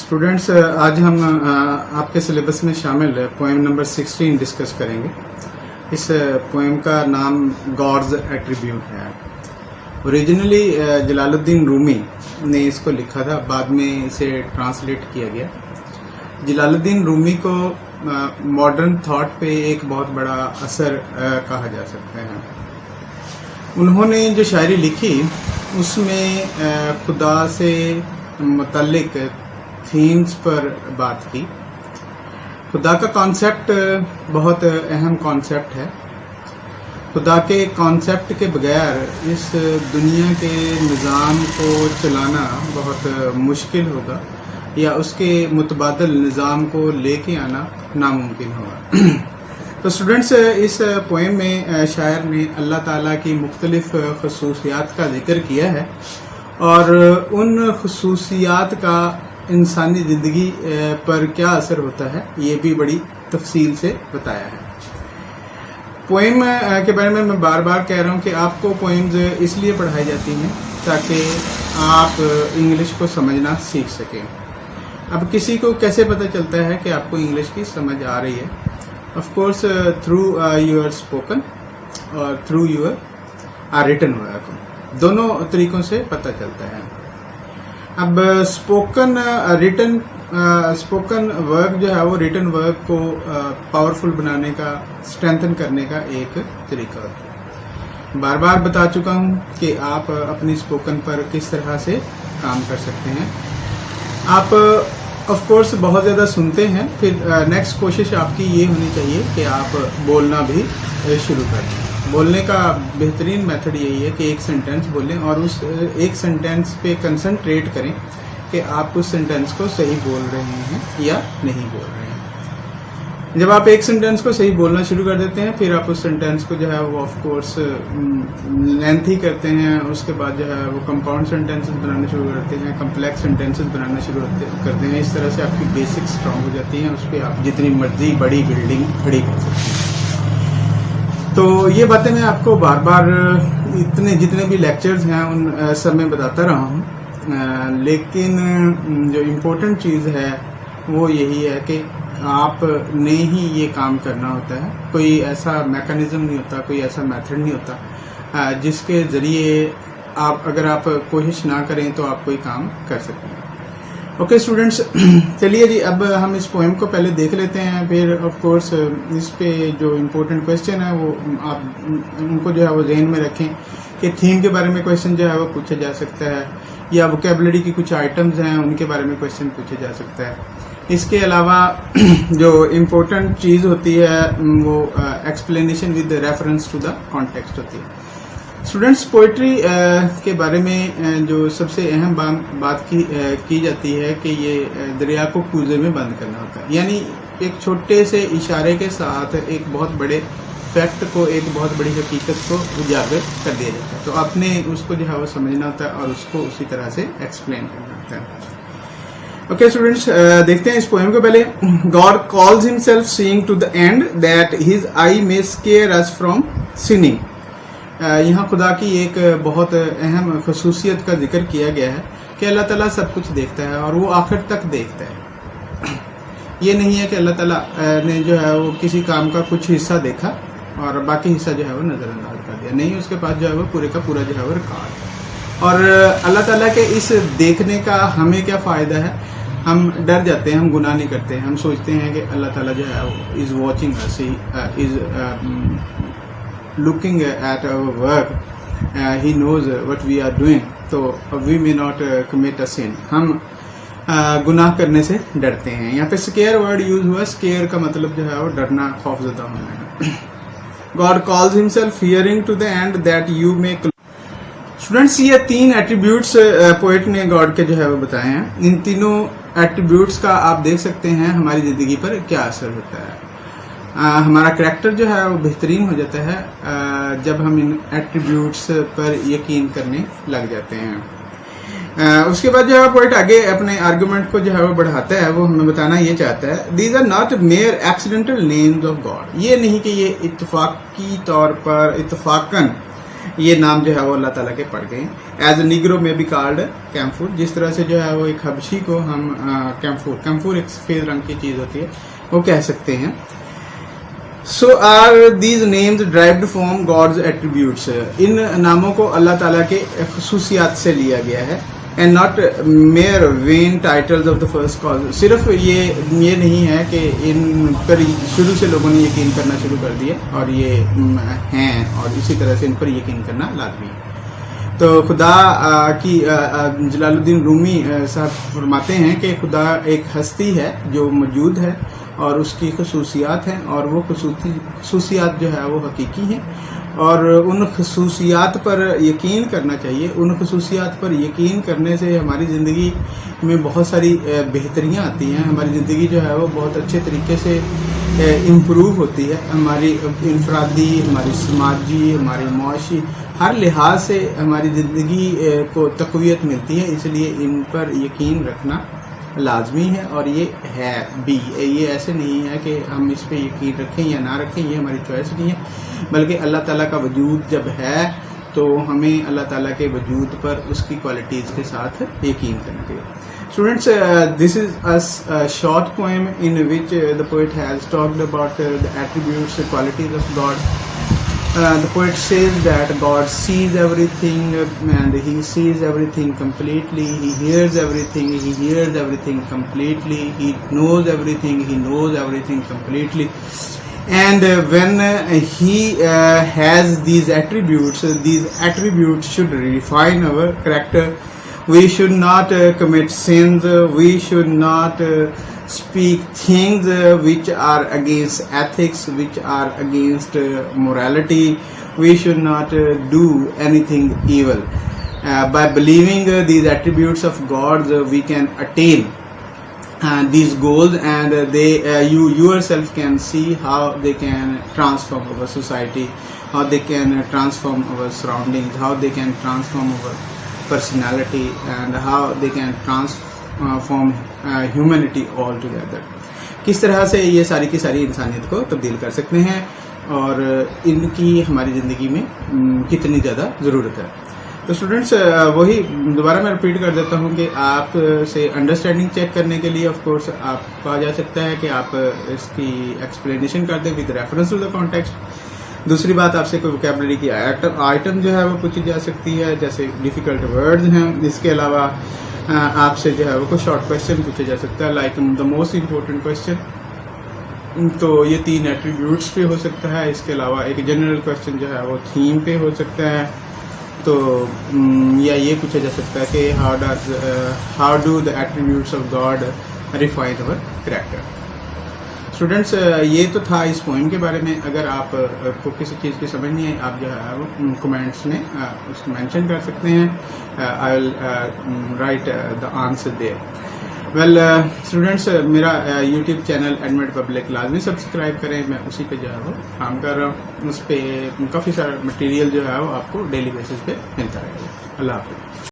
Students आज हम आपके सिलेबस में शामिल पोएम नंबर 16 डिस्कस करेंगे। इस पोएम का नाम गॉड्स एट्रीब्यूट है। ओरिजिनली जलालुद्दीन रूमी ने इसको लिखा था, बाद में इसे ट्रांसलेट किया गया। जलालुद्दीन रूमी को मॉडर्न थॉट पे एक बहुत बड़ा असर कहा जा सकता है। उन्होंने जो शायरी लिखी उसमें खुदा से मुतल्लिक थीम्स पर बात की। खुदा का कॉन्सेप्ट बहुत अहम कॉन्सेप्ट है। खुदा के कॉन्सेप्ट के बगैर इस दुनिया के निज़ाम को चलाना बहुत मुश्किल होगा या उसके मुतबादल निज़ाम को लेके आना नामुमकिन होगा। तो स्टूडेंट्स, इस पोएम में शायर ने अल्लाह ताला की मुख्तलिफ खसूसियात का जिक्र किया है और उन खसूसियात का इंसानी ज़िंदगी पर क्या असर होता है ये भी बड़ी तफसील से बताया है। पोएम के बारे में मैं बार बार कह रहा हूँ कि आपको पोएम्स इसलिए पढ़ाई जाती हैं ताकि आप इंग्लिश को समझना सीख सकें। अब किसी को कैसे पता चलता है कि आपको इंग्लिश की समझ आ रही है? Of course through your spoken और थ्रू योर रिटन वर्क, दोनों तरीकों से पता चलता है। अब स्पोकन वर्क जो है वो रिटन वर्क को पावरफुल बनाने का, स्ट्रेंथन करने का एक तरीका होता है। बार बार बता चुका हूँ कि आप अपनी स्पोकन पर किस तरह से काम कर सकते हैं। आप ऑफ कोर्स बहुत ज़्यादा सुनते हैं, फिर नेक्स्ट कोशिश आपकी ये होनी चाहिए कि आप बोलना भी शुरू करें। बोलने का बेहतरीन मेथड यही है कि एक सेंटेंस बोलें और उस एक सेंटेंस पे कंसंट्रेट करें कि आप उस सेंटेंस को सही बोल रहे हैं या नहीं बोल रहे हैं। जब आप एक सेंटेंस को सही बोलना शुरू कर देते हैं, फिर आप उस सेंटेंस को जो है वो ऑफ कोर्स लेंथी करते हैं। उसके बाद जो है वो कंपाउंड सेंटेंसेस बनाना शुरू करते हैं, कम्प्लेक्स सेंटेंसेस बनाना शुरू करते हैं। इस तरह से आपकी बेसिक स्ट्रांग हो जाती हैं, उस पर आप जितनी मर्जी बड़ी बिल्डिंग खड़ी कर सकते हैं। तो ये बातें मैं आपको बार बार जितने भी लेक्चर्स हैं उन सब में बताता रहा हूँ, लेकिन जो इम्पोर्टेंट चीज़ है वो यही है कि आपने ही ये काम करना होता है। कोई ऐसा मैकेनिज्म नहीं होता, कोई ऐसा मेथड नहीं होता जिसके ज़रिए अगर आप कोशिश ना करें तो आप कोई काम कर सकते हैं। ओके स्टूडेंट्स, चलिए जी, अब हम इस पोएम को पहले देख लेते हैं, फिर ऑफ कोर्स इस पे जो इम्पोर्टेंट क्वेश्चन है वो आप उनको जो है वो ज़हन में रखें कि थीम के बारे में क्वेश्चन जो है वो पूछा जा सकता है या वोकेबलरी की कुछ आइटम्स हैं उनके बारे में क्वेश्चन पूछा जा सकता है। इसके अलावा जो इम्पोर्टेंट चीज़ होती है वो explanation with reference to the context होती है। स्टूडेंट्स, पोइट्री के बारे में जो सबसे अहम बात की जाती है कि ये दरिया को कूजे में बंद करना होता है, यानी एक छोटे से इशारे के साथ एक बहुत बड़े फैक्ट को, एक बहुत बड़ी हकीकत को उजागर कर दिया जाता है। तो आपने उसको जो है वो समझना होता है और उसको उसी तरह से एक्सप्लेन करना होता है। ओके स्टूडेंट्स, देखते हैं इस पोएम को पहले। God calls himself seeing to the end that his eye may scare us from sinning. यहाँ खुदा की एक बहुत अहम खसूसियत का जिक्र किया गया है कि अल्लाह ताला सब कुछ देखता है और वो आखिर तक देखता है। ये नहीं है कि अल्लाह ताला ने जो है वो किसी काम का कुछ हिस्सा देखा और बाकी हिस्सा जो है वो नज़रअंदाज कर दिया। नहीं, उसके पास जो है वो पूरे का पूरा जो है वो रिकॉर्ड। और अल्लाह ताला के इस देखने का हमें क्या फ़ायदा है? हम डर जाते हैं, हम गुनाह नहीं करते हैं, हम सोचते हैं कि अल्लाह ताला जो है वो is watching us, is looking at our work, he knows what we are doing, so we may not commit a sin. हम गुनाह करने से डरते हैं। यहाँ पे स्केयर वर्ड यूज हुआ। स्केयर का मतलब जो है वो डरना, खौफजदा होना है। God calls himself hearing to the end that you may. Students, ये तीन एट्रीब्यूट्स पोएट ने गॉड के जो है वो बताए हैं। इन तीनों एट्रीब्यूट्स का आप देख सकते हैं हमारी जिंदगी पर क्या असर होता है। हमारा करैक्टर जो है वो बेहतरीन हो जाता है जब हम इन एट्रीब्यूट्स पर यकीन करने लग जाते हैं। उसके बाद जो है पोइट आगे अपने आर्गुमेंट को जो है वो बढ़ाता है। वो हमें बताना ये चाहता है, these are not mere accidental names of God. ये नहीं कि ये इत्तफाकी तौर पर, इत्तफाकन یہ نام جو ہے وہ اللہ تعالیٰ کے پڑ گئے ہیں. ایز اے نیگرو میں بی کالڈ کیمفور, جس طرح سے جو ہے وہ ایک حبشی کو ہم کیمفور ایک سفید رنگ کی چیز ہوتی ہے وہ کہہ سکتے ہیں. So are these names derived from God's attributes. ان ناموں کو اللہ تعالیٰ کے خصوصیات سے لیا گیا ہے. And not mere vain titles of the first cause. صرف یہ نہیں ہے کہ ان پر شروع سے لوگوں نے یقین کرنا شروع کر دیا اور یہ ہیں اور اسی طرح سے ان پر یقین کرنا لازمی ہے. تو خدا کی جلال الدین رومی صاحب فرماتے ہیں کہ خدا ایک ہستی ہے جو موجود ہے اور اس کی خصوصیات ہیں اور وہ خصوصیات جو ہے وہ حقیقی ہیں اور ان خصوصیات پر یقین کرنا چاہیے. ان خصوصیات پر یقین کرنے سے ہماری زندگی میں بہت ساری بہتریاں آتی ہیں. ہماری زندگی جو ہے وہ بہت اچھے طریقے سے امپروو ہوتی ہے. ہماری انفرادی, ہماری سماجی, ہماری معاشی ہر لحاظ سے ہماری زندگی کو تقویت ملتی ہے. اس لیے ان پر یقین رکھنا لازمی ہے اور یہ ہے بھی. یہ ایسے نہیں ہے کہ ہم اس پہ یقین رکھیں یا نہ رکھیں, یہ ہماری چوائس نہیں ہے, بلکہ اللہ تعالیٰ کا وجود جب ہے تو ہمیں اللہ تعالیٰ کے وجود پر اس کی کوالٹیز کے ساتھ یقین کرنا چاہیے. Students, this is a short poem in which the poet has talked about the attributes, the qualities of God. The poet says that God sees everything and He sees everything completely. He hears everything completely. He knows everything completely. And when He has these attributes should refine our character. We should not commit sins. We should not speak things which are against ethics, which are against morality. We should not do anything evil. By believing these attributes of God, we can attain these goals, and you yourself can see how they can transform our society, how they can transform our surroundings, how they can transform our personality, and how they can transform humanity altogether. کس طرح سے یہ ساری کی ساری انسانیت کو تبدیل کر سکتے ہیں اور ان کی ہماری زندگی میں کتنی زیادہ ضرورت ہے. تو اسٹوڈینٹس وہی دوبارہ میں ریپیٹ کر دیتا ہوں کہ آپ سے انڈرسٹینڈنگ چیک کرنے کے لیے آف کورس آپ کہا جا سکتا ہے کہ آپ اس کی ایکسپلینیشن کر دیں with reference to the context. دوسری بات, آپ سے کوئی ویکیبلری کی آئٹم جو ہے وہ پوچھی جا سکتی ہے, جیسے ڈیفیکلٹ ورڈز ہیں. اس کے علاوہ آپ سے جو ہے وہ کوئی شارٹ کویشچن پوچھا جا سکتا ہے, like the most important question. تو یہ 3 ایٹریبیوٹس پہ ہو سکتا ہے. اس کے علاوہ ایک جنرل کویشچن جو ہے وہ تھیم پہ ہو سکتا ہے. تو یا یہ پوچھا جا سکتا ہے کہ how do the attributes of God refine over character. Students یہ تو تھا اس پوائم کے بارے میں. اگر آپ کو کسی چیز کی سمجھ نہیں ہے, آپ جو ہے وہ کمنٹس میں اس کو مینشن کر سکتے ہیں. I will write the answer there. Well students, میرا یوٹیوب چینل ایڈمٹ پبلک لازمی سبسکرائب کریں. میں اسی پہ جو ہے وہ کام کر رہا ہوں. اس پہ کافی سارا مٹیریل جو ہے وہ آپ کو ڈیلی بیسس پہ ملتا رہے گا. اللہ حافظ.